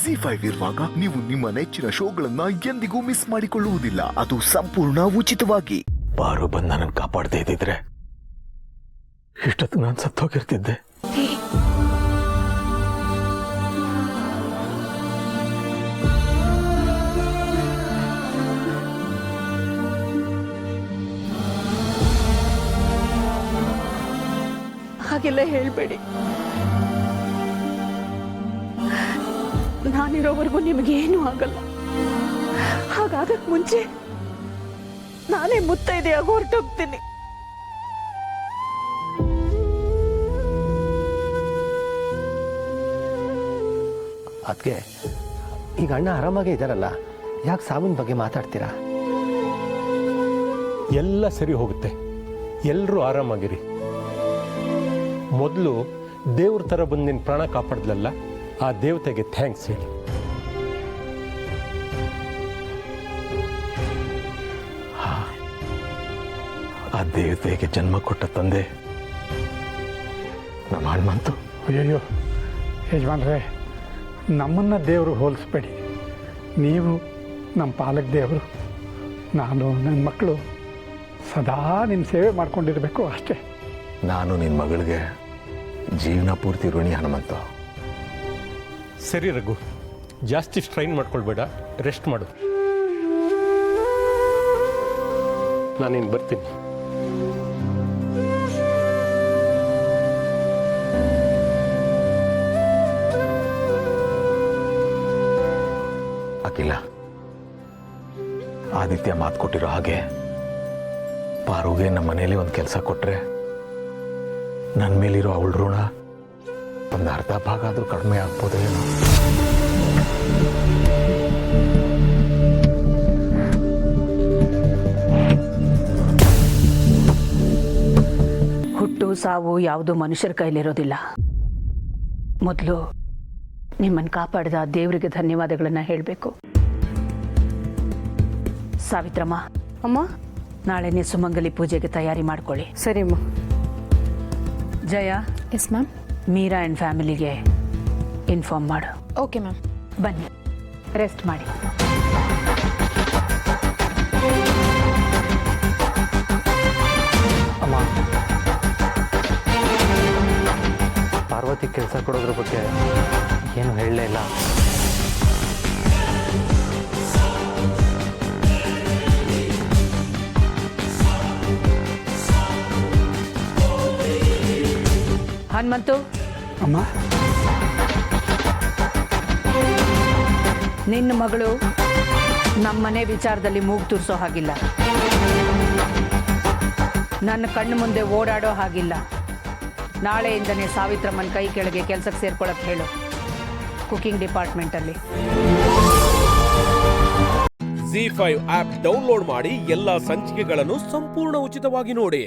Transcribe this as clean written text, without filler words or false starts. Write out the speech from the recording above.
ZEE5 ಇರುವಾಗ ನೀವು ನಿಮ್ಮ ನೆಚ್ಚಿನ ಶೋಗಳನ್ನ ಎಂದಿಗೂ ಮಿಸ್ ಮಾಡಿಕೊಳ್ಳುವುದಿಲ್ಲ. ಅದು ಸಂಪೂರ್ಣ ಉಚಿತವಾಗಿ. ಬಾರು ಬಂದು ನನ್ನನ್ನು ಕಾಪಾಡದೇ ಇದ್ದಿದ್ರೆ ಇಷ್ಟೊತ್ತು ನಾನು ಸತ್ತೋಗಿರ್ತಿದ್ದೆ. ಹಾಗೆಲ್ಲ ಹೇಳ್ಬೇಡಿ. ನಾನಿರೋವರೆಗೂ ನಿಮಗೇನು ಆಗಲ್ಲ. ಹಾಗಾಗಕ್ ಮುಂಚೆ ನಾನೇ ಮುತ್ತೈದೆಯಾಗಿ ಹೊರಟೋಗ್ತೀನಿ. ಅದಕ್ಕೆ ಈಗ ಅಣ್ಣ ಆರಾಮಾಗೇ ಇದ್ದಾರಲ್ಲ, ಯಾಕೆ ಸಾವಿನ ಬಗ್ಗೆ ಮಾತಾಡ್ತೀರಾ? ಎಲ್ಲ ಸರಿ ಹೋಗುತ್ತೆ, ಎಲ್ಲರೂ ಆರಾಮಾಗಿರಿ. ಮೊದಲು ದೇವ್ರ ಥರ ಬಂದು ನಿನ್ನ ಪ್ರಾಣ ಕಾಪಾಡ್ದಲ್ಲ, ಆ ದೇವತೆಗೆ ಥ್ಯಾಂಕ್ಸ್ ಹೇಳಿ. ಆ ದೇವತೆಗೆ ಜನ್ಮ ಕೊಟ್ಟ ತಂದೆ ನಮ್ಮ ಹನುಮಂತು. ಅಯ್ಯಯ್ಯೋ ಯಜಮಾನ್ರೆ, ನಮ್ಮನ್ನು ದೇವರು ಹೋಲಿಸ್ಬೇಡಿ. ನೀವು ನಮ್ಮ ಪಾಲಕ್ ದೇವರು, ನಾನು ನನ್ನ ಮಕ್ಕಳು ಸದಾ ನಿಮ್ಮ ಸೇವೆ ಮಾಡ್ಕೊಂಡಿರಬೇಕು ಅಷ್ಟೇ. ನಾನು ನಿನ್ನ ಮಗಳಿಗೆ ಜೀವನ ಪೂರ್ತಿ ಋಣಿ ಹನುಮಂತ. ಸರಿ ರಘು, ಜಾಸ್ತಿ ಸ್ಟ್ರೈನ್ ಮಾಡ್ಕೊಳ್ಬೇಡ, ರೆಸ್ಟ್ ಮಾಡು. ನಾನಿನ್ನು ಬರ್ತೀನಿ. ಅಖಿಲ, ಆದಿತ್ಯ ಮಾತು ಕೊಟ್ಟಿರೋ ಹಾಗೆ ಪಾರುಗೆ ನಮ್ಮ ಮನೇಲಿ ಒಂದು ಕೆಲಸ ಕೊಟ್ರೆ ನನ್ನ ಮೇಲಿರೋ ಅವಳ ಋಣ ಒಂದು ಅರ್ಧ ಭಾಗ ಆದರೂ ಕಡಿಮೆ ಆಗ್ಬೋದೇನೋ. ಹುಟ್ಟು ಸಾವು ಯಾವುದು ಮನುಷ್ಯರ ಕೈಲಿರೋದಿಲ್ಲ. ಮೊದಲು ನಿಮ್ಮನ್ನು ಕಾಪಾಡಿದ ದೇವರಿಗೆ ಧನ್ಯವಾದಗಳನ್ನು ಹೇಳಬೇಕು. ಸಾವಿತ್ರಮ್ಮ, ಅಮ್ಮ, ನಾಳೆನೇ ಸುಮಂಗಲಿ ಪೂಜೆಗೆ ತಯಾರಿ ಮಾಡ್ಕೊಳ್ಳಿ. ಸರಿ ಅಮ್ಮ. ಜಯ, ಎಸ್ ಮ್ಯಾಮ್. ಮೀರಾ ಆ್ಯಂಡ್ ಫ್ಯಾಮಿಲಿಗೆ ಇನ್ಫಾರ್ಮ್ ಮಾಡು. Okay ma'am. ಬನ್ನಿ, ರೆಸ್ಟ್ ಮಾಡಿ. ಅಮ್ಮ, ಪಾರ್ವತಿ ಕೆಲಸ ಕೊಡೋದ್ರ ಬಗ್ಗೆ ಏನು ಹೇಳಲೇ ಇಲ್ಲ. ಹನುಮಂತು, ಅಮ್ಮ, ನಿನ್ನ ಮಗಳು ನಮ್ಮನೆ ವಿಚಾರದಲ್ಲಿ ಮೂಗು ತೂರಿಸೋ ಹಾಗಿಲ್ಲ, ನನ್ನ ಕಣ್ಣು ಮುಂದೆ ಓಡಾಡೋ ಹಾಗಿಲ್ಲ. ನಾಳೆಯಿಂದನೇ ಸಾವಿತ್ರಮ್ಮನ ಕೈ ಕೆಳಗೆ ಕೆಲಸಕ್ಕೆ ಸೇರ್ಕೊಳ್ಳೋಕೆ ಹೇಳು, ಕುಕಿಂಗ್ ಡಿಪಾರ್ಟ್ಮೆಂಟಲ್ಲಿ. ZEE5 ಆಪ್ ಡೌನ್ಲೋಡ್ ಮಾಡಿ ಎಲ್ಲಾ ಸಂಚಿಕೆಗಳನ್ನು ಸಂಪೂರ್ಣ ಉಚಿತವಾಗಿ ನೋಡಿ.